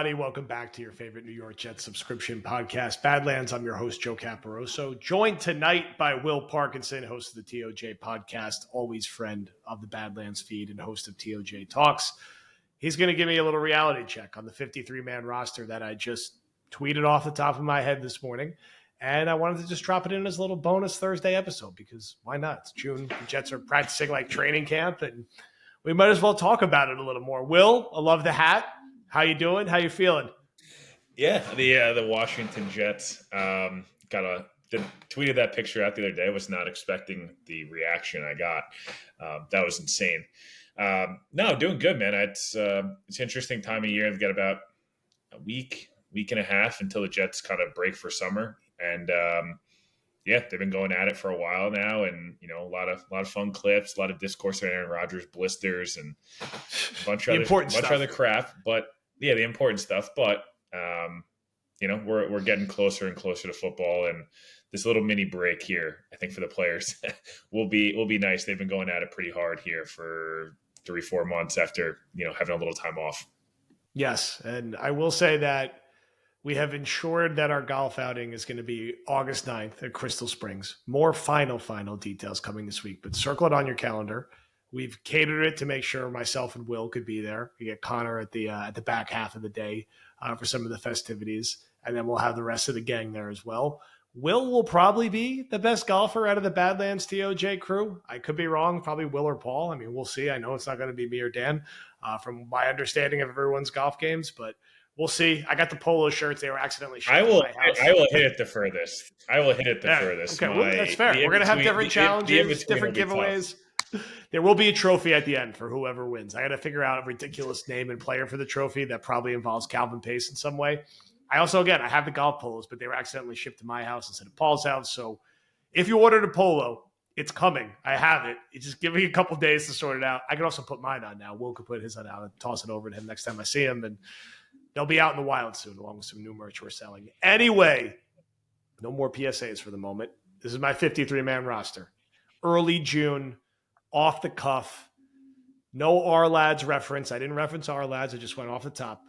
Welcome back to your favorite New York Jets subscription podcast, Badlands. I'm your host, Joe Caporoso, joined tonight by Will Parkinson, host of the TOJ podcast, always friend of the Badlands feed and host of TOJ Talks. He's going to give me a little reality check on the 53-man roster that I just tweeted off the top of my head this morning. And I wanted to just drop it in as a little bonus Thursday episode because why not? It's June. The Jets are practicing like training camp, and we might as well talk about it a little more. Will, I love the hat. How you doing? How you feeling? Yeah, the Washington Jets tweeted that picture out the other day. I was not expecting the reaction I got. That was insane. No, doing good, man. It's an interesting time of year. They've got about a week and a half until the Jets kind of break for summer, and they've been going at it for a while now, and a lot of fun clips, a lot of discourse on Aaron Rodgers blisters, and a bunch of other crap. But yeah, the important stuff. But we're getting closer and closer to football, and this little mini break here, I think, for the players will be nice. They've been going at it pretty hard here for 3-4 months after having a little time off. Yes, and I will say that we have ensured that our golf outing is going to be August 9th at Crystal Springs. More final details coming this week, but circle it on your calendar. We've catered it to make sure myself and Will could be there. We get Connor at the back half of the day for some of the festivities, and then we'll have the rest of the gang there as well. Will probably be the best golfer out of the Badlands TOJ crew. I could be wrong, probably Will or Paul. I mean, we'll see. I know it's not going to be me or Dan from my understanding of everyone's golf games, but we'll see. I got the polo shirts. They were accidentally shipped to my house. I will hit it the furthest. furthest. Okay, that's fair. We're going to have different challenges, different giveaways. There will be a trophy at the end for whoever wins. I got to figure out a ridiculous name and player for the trophy that probably involves Calvin Pace in some way. I have the golf polos, but they were accidentally shipped to my house instead of Paul's house. So if you ordered a polo, it's coming. I have it. You just give me a couple days to sort it out. I can also put mine on now. Will could put his on out and toss it over to him next time I see him. And they'll be out in the wild soon, along with some new merch we're selling. Anyway, no more PSAs for the moment. This is my 53-man roster. Early June. Off the cuff, no R-Lads reference. I didn't reference R-Lads. I just went off the top.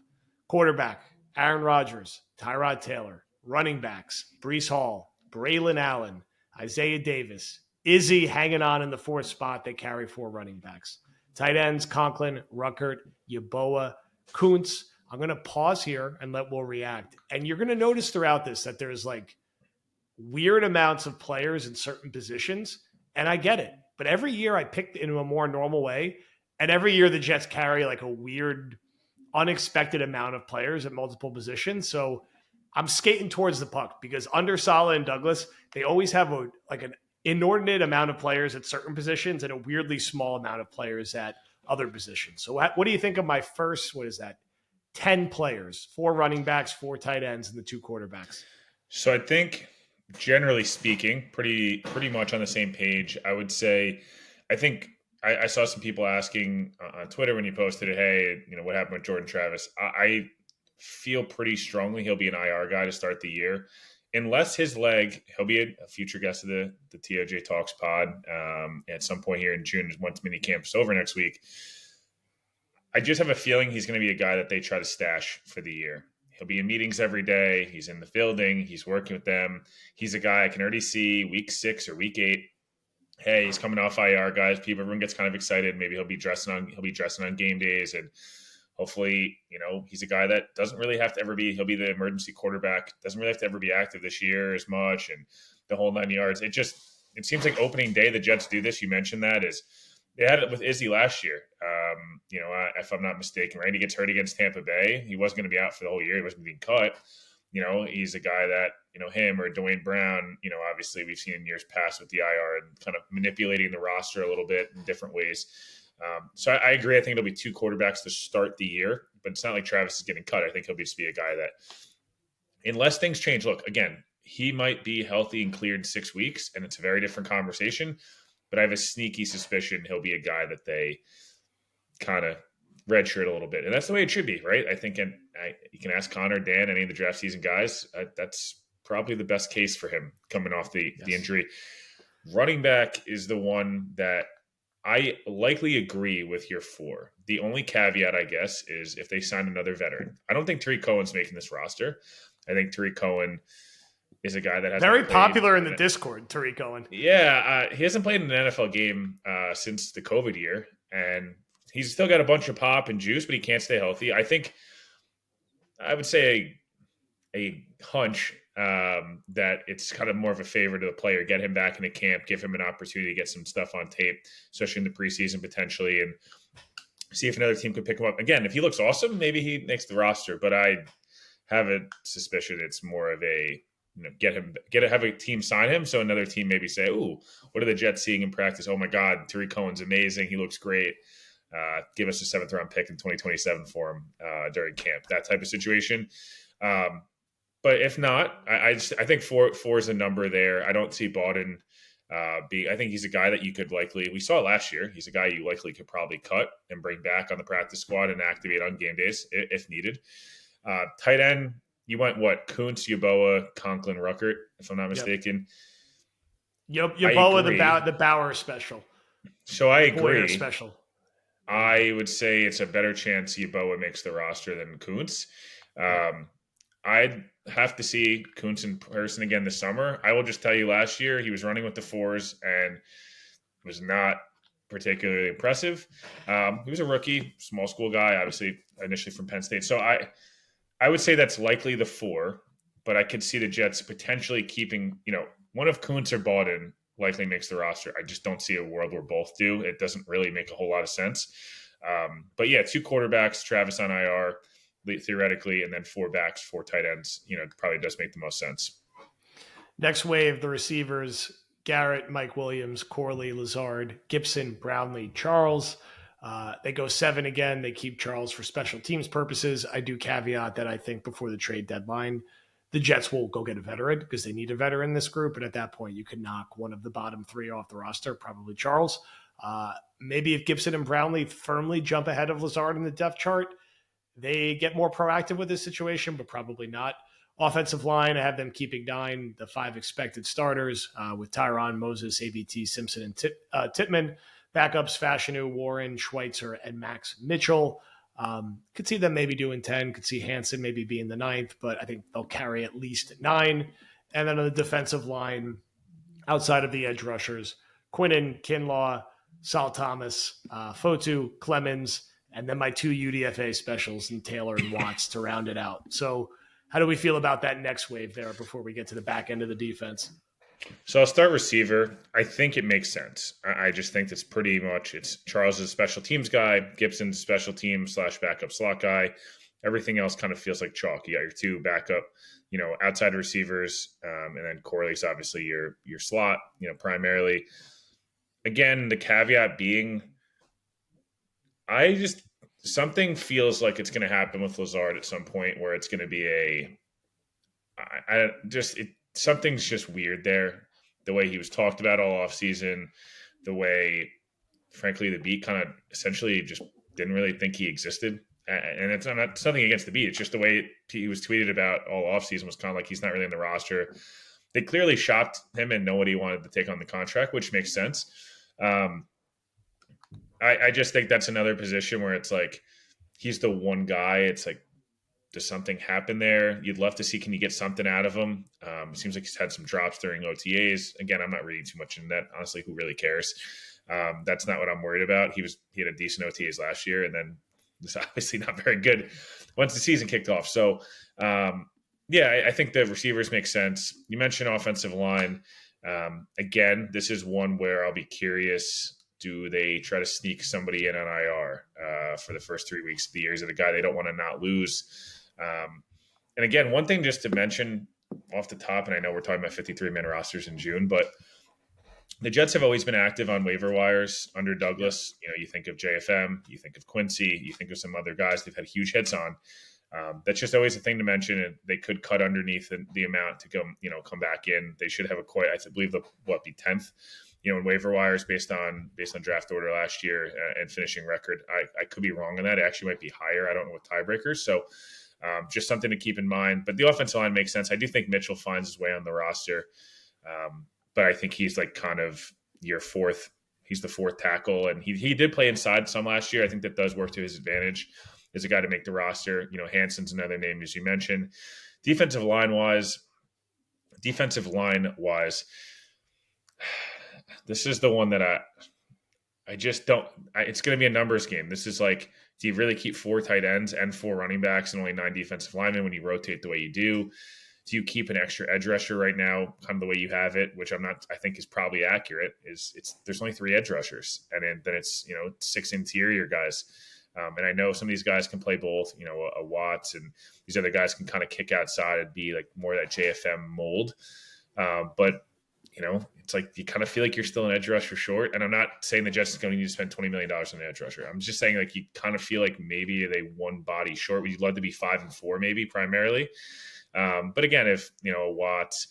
Quarterback, Aaron Rodgers, Tyrod Taylor. Running backs, Breece Hall, Braylon Allen, Isaiah Davis. Izzy hanging on in the fourth spot. They carry 4 running backs. Tight ends, Conklin, Ruckert, Yeboah, Kuntz. I'm going to pause here and let Will react. And you're going to notice throughout this that there's like weird amounts of players in certain positions, and I get it. But every year I picked in a more normal way. And every year the Jets carry like a weird, unexpected amount of players at multiple positions. So I'm skating towards the puck because under Saleh and Douglas, they always have an inordinate amount of players at certain positions and a weirdly small amount of players at other positions. So what do you think of my first, 10 players, 4 running backs, 4 tight ends, and the 2 quarterbacks? So I think, generally speaking, pretty much on the same page. I would say, I think I saw some people asking on Twitter when you posted it, hey, what happened with Jordan Travis? I feel pretty strongly he'll be an IR guy to start the year. Unless his leg, he'll be a future guest of the TOJ Talks pod at some point here in June once minicamp is over next week. I just have a feeling he's going to be a guy that they try to stash for the year. He'll be in meetings every day. He's in the building. He's working with them. He's a guy I can already see week 6 or week 8. Hey, he's coming off IR, guys. Everyone gets kind of excited. Maybe he'll be dressing on game days, and hopefully, he's a guy that doesn't really have to ever be. He'll be the emergency quarterback. Doesn't really have to ever be active this year as much, and the whole 9 yards. It seems like opening day the Jets do this. You mentioned that they had it with Izzy last year. If I'm not mistaken, right? He gets hurt against Tampa Bay. He wasn't going to be out for the whole year. He wasn't being cut. He's a guy that, him or Dwayne Brown, obviously we've seen in years past with the IR and kind of manipulating the roster a little bit in different ways. So I agree. I think it'll be 2 quarterbacks to start the year, but it's not like Travis is getting cut. I think he'll just be a guy that, unless things change, look, again, he might be healthy and cleared 6 weeks, and it's a very different conversation. But I have a sneaky suspicion he'll be a guy that they kind of redshirt a little bit. And that's the way it should be, right? I think you can ask Connor, Dan, any of the draft season guys. That's probably the best case for him coming off the injury. Running back is the one that I likely agree with your 4. The only caveat, I guess, is if they sign another veteran. I don't think Tariq Cohen's making this roster. I think Tariq Cohen is a guy that has very popular in the Discord. Tariq Cohen. Yeah, he hasn't played in an NFL game since the COVID year, and he's still got a bunch of pop and juice, but he can't stay healthy. I think I would say a hunch that it's kind of more of a favor to the player. Get him back into camp, give him an opportunity to get some stuff on tape, especially in the preseason potentially, and see if another team could pick him up. Again, if he looks awesome, maybe he makes the roster, but I have a suspicion it's more of a have a team sign him, so another team maybe say, "Ooh, what are the Jets seeing in practice? Oh my God, Tariq Cohen's amazing. He looks great. Give us a 7th round pick in 2027 for him during camp." That type of situation. But if not, I think four is a number there. I don't see Bawden I think he's a guy that you could likely. We saw last year. He's a guy you likely could probably cut and bring back on the practice squad and activate on game days if needed. Tight end. You went what? Kuntz, Yeboah, Conklin, Ruckert, if I'm not mistaken. Yeboah, the Bauer special. So I agree. Special. I would say it's a better chance Yeboah makes the roster than Kuntz. I'd have to see Kuntz in person again this summer. I will just tell you, last year he was running with the 4s and was not particularly impressive. He was a rookie, small school guy, obviously initially from Penn State. So I would say that's likely the 4, but I could see the Jets potentially keeping, one of Kuntz or Bawden likely makes the roster. I just don't see a world where both do. It doesn't really make a whole lot of sense. But yeah, 2 quarterbacks, Travis on IR, theoretically, and then 4 backs, 4 tight ends, probably does make the most sense. Next wave, the receivers, Garrett, Mike Williams, Corley, Lazard, Gibson, Brownlee, Charles. They go 7 again. They keep Charles for special teams purposes. I do caveat that I think before the trade deadline, the Jets will go get a veteran because they need a veteran in this group. And at that point, you could knock one of the bottom 3 off the roster, probably Charles. Maybe if Gibson and Brownlee firmly jump ahead of Lazard in the depth chart, they get more proactive with this situation, but probably not. Offensive line, I have them keeping 9, the 5 expected starters with Tyron, Moses, ABT, Simpson, and Tittman. Backups, Fashanu, Warren, Schweitzer, and Max Mitchell. Could see them maybe doing 10. Could see Haason maybe being the 9th, but I think they'll carry at least 9. And then on the defensive line, outside of the edge rushers, Quinnen, Kinlaw, Sal Thomas, Fotu, Clemens, and then my 2 UDFA specials in Taylor and Watts to round it out. So how do we feel about that next wave there before we get to the back end of the defense? So I'll start receiver. I think it makes sense. I just think it's pretty much, it's Charles' special teams guy, Gibson's special team / backup slot guy. Everything else kind of feels like chalk. You got your 2 backup, outside receivers, and then Corley's obviously your slot, primarily. Again, the caveat being, something feels like it's going to happen with Lazard at some point where it's going to be something's just weird there. The way he was talked about all offseason, the way, frankly, the beat kind of essentially just didn't really think he existed. And it's not something against the beat. It's just the way he was tweeted about all offseason was kind of like he's not really in the roster. They clearly shopped him and nobody wanted to take on the contract, which makes sense. I just think that's another position where it's like he's the one guy. It's like, does something happen there? You'd love to see, can you get something out of him? It seems like he's had some drops during OTAs. Again, I'm not reading too much in that. Honestly, who really cares? That's not what I'm worried about. He had a decent OTAs last year, and then was obviously not very good once the season kicked off. So, I think the receivers make sense. You mentioned offensive line. Again, this is one where I'll be curious. Do they try to sneak somebody in on IR for the first 3 weeks of the year? Is it a guy they don't want to not lose? And again, one thing just to mention off the top, and I know we're talking about 53-man rosters in June, but the Jets have always been active on waiver wires under Douglas. You think of JFM, you think of Quincy, you think of some other guys they've had huge hits on. That's just always a thing to mention. And they could cut underneath the amount to come back in. They should have I believe be 10th. In waiver wires based on draft order last year and finishing record. I could be wrong on that. It actually might be higher. I don't know with tiebreakers. So just something to keep in mind. But the offensive line makes sense. I do think Mitchell finds his way on the roster. But I think he's like kind of your 4th. he's the fourth tackle, and he did play inside some last year. I think that does work to his advantage as a guy to make the roster. Haason's another name, as you mentioned. Defensive line wise, this is the one that I just don't. It's going to be a numbers game. This is like, do you really keep 4 tight ends and 4 running backs and only 9 defensive linemen when you rotate the way you do? Do you keep an extra edge rusher right now, kind of the way you have it, which I think is probably accurate? There's only 3 edge rushers, and then it's 6 interior guys. And I know some of these guys can play both. A Watts and these other guys can kind of kick outside and be like more that JFM mold. But it's like you kind of feel like you're still an edge rusher short. And I'm not saying the Jets is going to need to spend $20 million on an edge rusher. I'm just saying like you kind of feel like maybe they one body short. We'd love to be 5 and 4 maybe primarily. But again, if a Watts,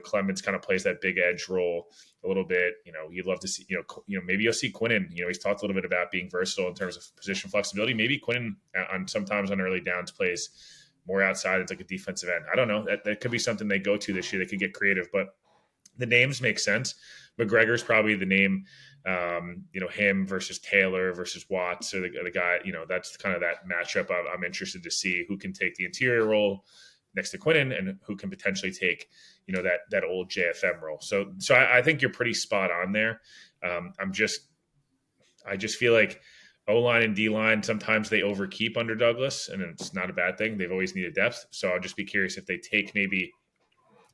Clemens kind of plays that big edge role a little bit, you'd love to see, maybe you'll see Quinnen. He's talked a little bit about being versatile in terms of position flexibility. Maybe Quinnen sometimes on early downs plays more outside. It's like a defensive end. I don't know. That could be something they go to this year. They could get creative, but the names make sense. McGregor's probably the name, him versus Taylor versus Watts, or the guy, that's kind of that matchup I'm interested to see who can take the interior role next to Quinnen and who can potentially take, that old JFM role. So I think you're pretty spot on there. I just feel like O-line and D-line, sometimes they overkeep under Douglas, and it's not a bad thing. They've always needed depth. So I'll just be curious if they take maybe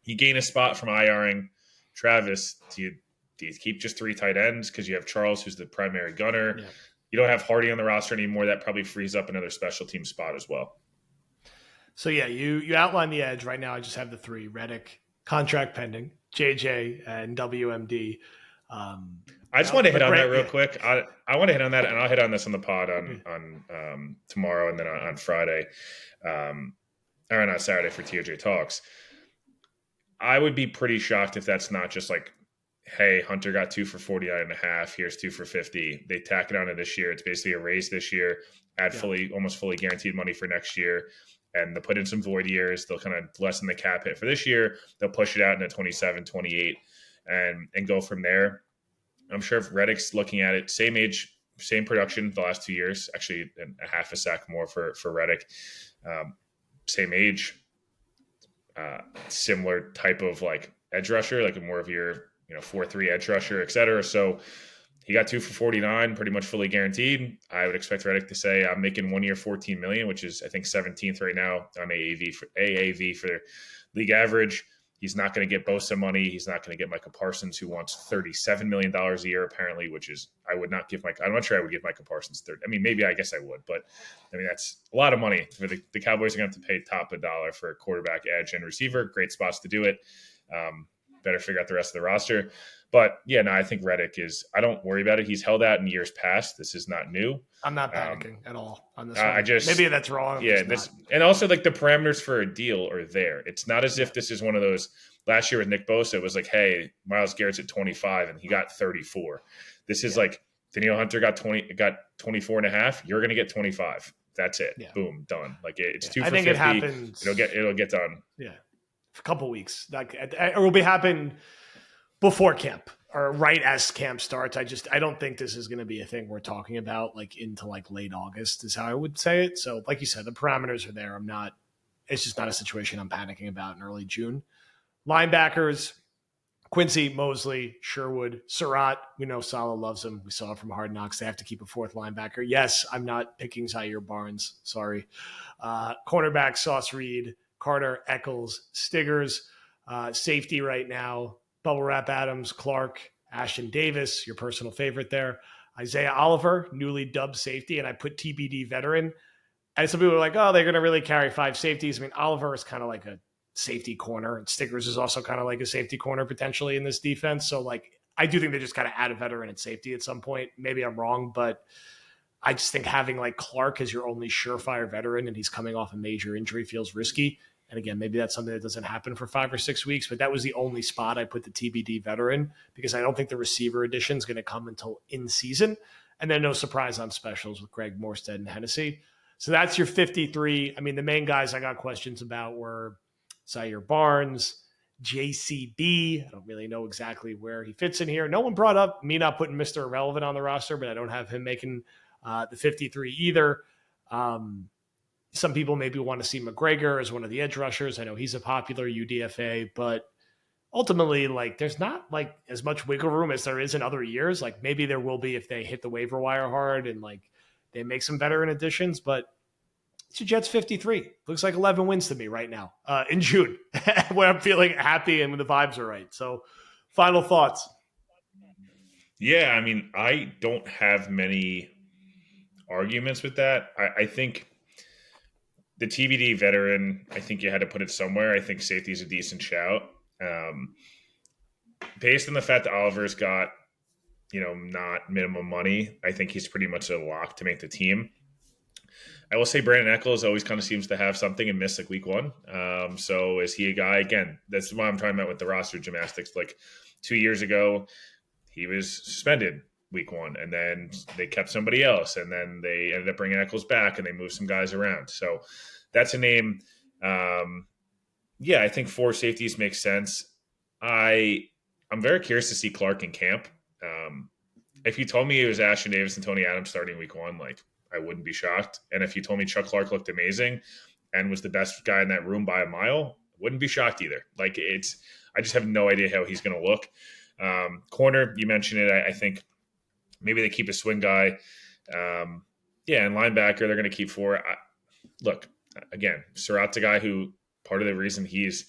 you gain a spot from IRing Travis. Do you keep just 3 tight ends because you have Charles, who's the primary gunner? Yeah. You don't have Hardy on the roster anymore. That probably frees up another special team spot as well. So, yeah, you outline the edge. Right now I just have the 3: Reddick, contract pending, JJ, and WMD. I just want to hit on that real quick. I want to hit on that, and I'll hit on this on the pod on tomorrow and then on Friday, or on Saturday for TOJ Talks. I would be pretty shocked if that's not just like, hey, Hunter got 2 for 49.5. Here's 2 for 50. They tack it on to this year. It's basically a raise this year, add almost fully guaranteed money for next year. And they'll put in some void years. They'll kind of lessen the cap hit for this year. They'll push it out into 27, 28 and go from there. I'm sure if Reddick's looking at it, same age, same production the last 2 years, actually a half a sack more for Reddick. Same age, similar type of like edge rusher, like more of your 4-3 edge rusher, et cetera. So he got 2 for 49, pretty much fully guaranteed. I would expect Reddick to say, I'm making 1 year $14 million, which is I think 17th right now on AAV for league average. He's not going to get Bosa money. He's not going to get Micah Parsons, who wants $37 million a year, apparently, which is, I'm not sure I would give Micah Parsons 30. I mean, maybe I guess I would, but I mean, that's a lot of money for the Cowboys are going to have to pay top $1 for a quarterback, edge, and receiver. Great spots to do it. Better figure out the rest of the roster. But yeah, no, I think Reddick I don't worry about it. He's held out in years past. This is not new. I'm not panicking at all on this one. Maybe that's wrong. Yeah. And also like the parameters for a deal are there. It's not as if this is one of those last year with Nick Bosa. It was like, hey, Myles Garrett's at 25 and he got 34. This is like Danielle Hunter got 24.5. You're going to get 25. That's it. Yeah. Boom. Done. Like it's 2 for 50. I think it happens. It'll get done. Yeah. A couple weeks. Like it will happen before camp or right as camp starts. I don't think this is going to be a thing we're talking about like into like late August is how I would say it. So like you said, the parameters are there. It's just not a situation I'm panicking about in early June. Linebackers, Quincy, Mosley, Sherwood, Surratt. We know Saleh loves him. We saw it from Hard Knocks. They have to keep a 4th linebacker. Yes, I'm not picking Zaire Barnes. Sorry. Cornerback, Sauce Reed, Carter, Eccles, Stiggers, safety right now, Bubble Wrap Adams, Clark, Ashton Davis, your personal favorite there, Isaiah Oliver, newly dubbed safety, and I put TBD veteran. And some people are like, oh, they're going to really carry 5 safeties. I mean, Oliver is kind of like a safety corner, and Stiggers is also kind of like a safety corner potentially in this defense. So, like, I do think they just kind of add a veteran at safety at some point. Maybe I'm wrong, but I just think having like Clark as your only surefire veteran and he's coming off a major injury feels risky. And again, maybe that's something that doesn't happen for 5 or 6 weeks, but that was the only spot I put the TBD veteran because I don't think the receiver edition is going to come until in season. And then no surprise on specials with Greg Morstead and Hennessy. So that's your 53. I mean, the main guys I got questions about were Zaire Barnes, JCB. I don't really know exactly where he fits in here. No one brought up me not putting Mr. Irrelevant on the roster, but I don't have him making the 53 either. Some people maybe want to see McGregor as one of the edge rushers. I know he's a popular UDFA, but ultimately, like, there's not like as much wiggle room as there is in other years. Like, maybe there will be if they hit the waiver wire hard and like they make some veteran additions, but it's a Jets 53. Looks like 11 wins to me right now in June, where I'm feeling happy and when the vibes are right. So, final thoughts. Yeah, I mean, I don't have many arguments with that. I think the TBD veteran, I think you had to put it somewhere. I think safety is a decent shout. Based on the fact that Oliver's got, not minimum money, I think he's pretty much a lock to make the team. I will say Brandon Eccles always kind of seems to have something and miss like week one. So is he a guy? Again, that's why I'm talking about with the roster gymnastics. Like 2 years ago, he was suspended week one, and then they kept somebody else, and then they ended up bringing Eccles back, and they moved some guys around. So that's a name. I think 4 safeties makes sense. I'm very curious to see Clark in camp. If you told me it was Ashton Davis and Tony Adams starting week one, like, I wouldn't be shocked. And if you told me Chuck Clark looked amazing and was the best guy in that room by a mile, wouldn't be shocked either. Like, I just have no idea how he's going to look. Corner, you mentioned it. I think maybe they keep a swing guy. And linebacker, they're going to keep 4. Look, again, Surratt's a guy who part of the reason he's